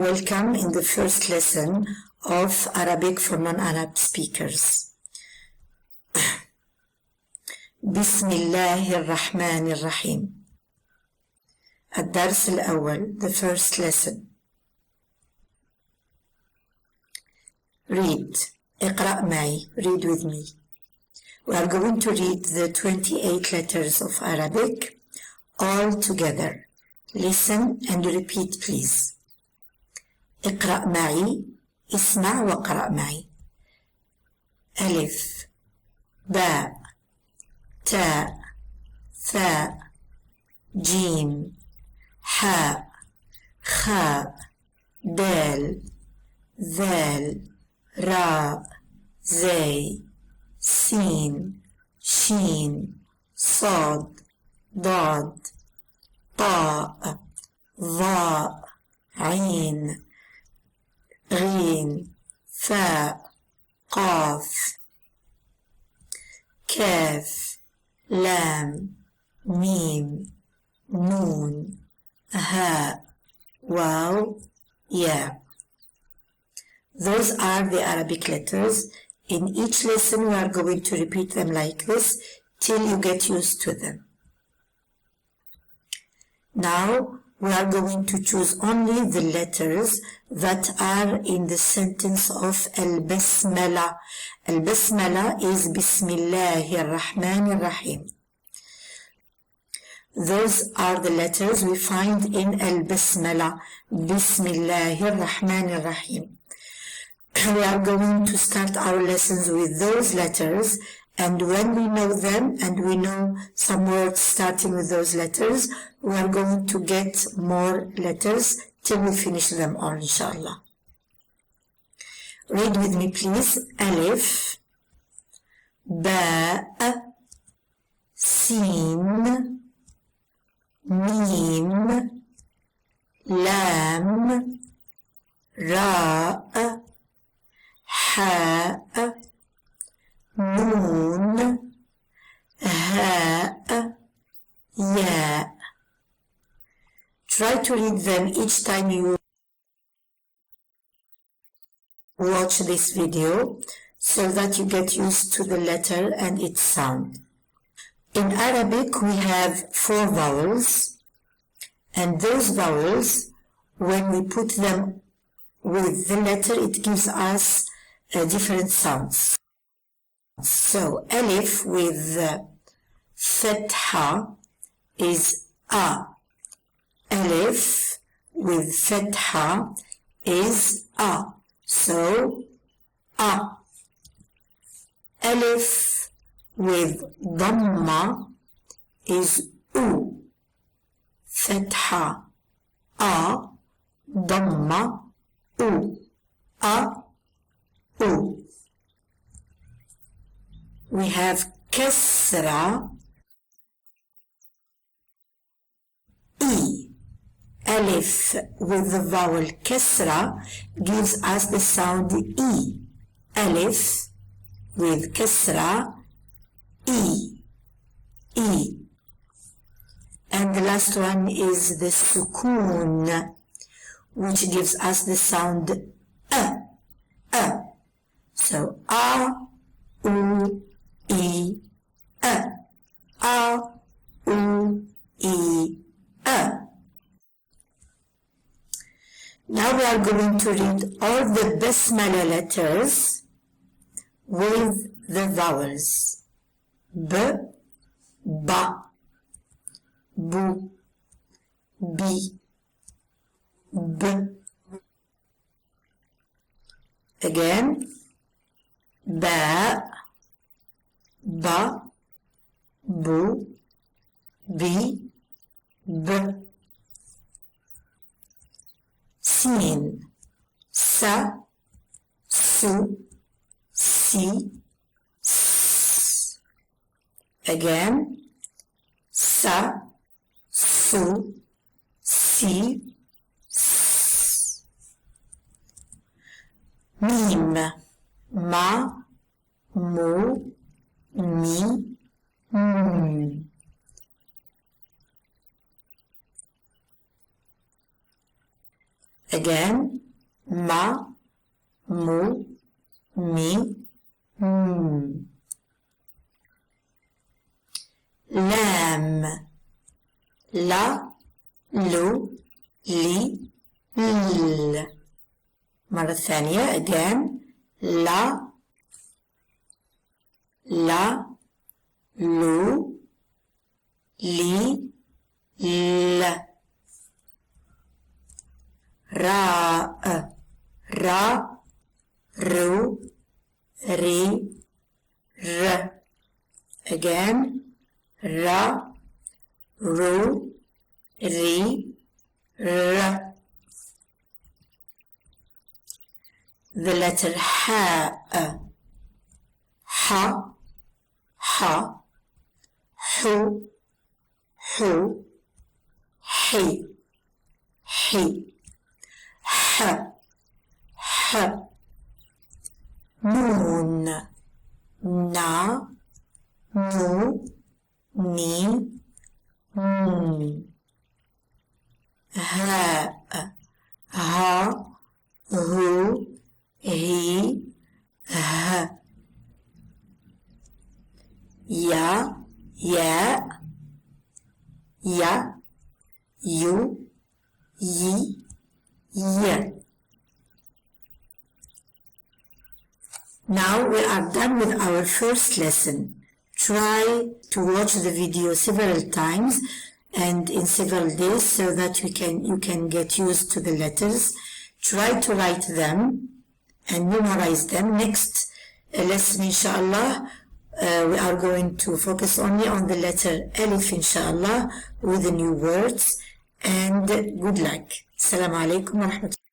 Welcome in the first lesson of Arabic for non-Arab speakers. Bismillahir Rahmanir Rahim. الدرس الأول, the first lesson. Read. اقرأ معي. Read with me. We are going to read the 28 letters of Arabic all together. Listen and repeat, please. اقرأ معي. اسمع واقرأ معي. ألف باء تاء ثاء جيم حاء خاء دال ذال راء زاي سين شين صاد ضاد طاء ظاء عين غين فاء قاف كاف لام ميم نون هاء واو ياء. Those are the Arabic letters. In each lesson we are going to repeat them like this till you get used to them. Now we are going to choose only the letters that are in the sentence of Al-Basmala. Al-Basmala is Bismillahir Rahmanir Rahim. Those are the letters we find in Al-Basmala. Bismillahir Rahmanir Rahim. We are going to start our lessons with those letters, and when we know them and we know some words starting with those letters, we are going to get more letters till we finish them all, inshallah. Read with me, please. Alif, Ba, Sin, Mim, Lam, Ra, حاء نون هاء ياء. Try to read them each time you watch this video so that you get used to the letter and its sound. In Arabic we have 4 vowels, and those vowels, when we put them with the letter, it gives us different sounds. So Alif with Fatha is A. Alif with Fatha is A. So A. Alif with Dhamma is U. Fatha A. Dhamma U. A. U. We have Kasra E. Alif with the vowel Kasra gives us the sound E. Alif with Kasra E. E. And the last one is the Sukoon, which gives us the sound A. A. So A, U, E, A. A, U, E, A. Now we are going to read all the Basmala letters with the vowels. B, Ba, Bu, Bi, B. Again, Ba, Ba, Bu, Bi, B. Sin, Sa, Su, Si, S. Again, Sa, Su, Si, S. Mim, Ma, Mu, Mi, M. Again, ma, mu, mi, لام لا لو لي ل. مرة ثانية again لا لو لي ل. راء رو ري ر. again را رو ري ر. The letter حاء حا حو حو حي ح نون نا نو ني هاء ها هو هي ه. يا يو ي. Now we are done with our first lesson. Try to watch the video several times and in several days so that you can get used to the letters. Try to write them and memorize them. Next lesson, inshallah, we are going to focus only on the letter Alif, inshallah, with the new words. And good luck. Assalamu alaikum wa rahmatullahi.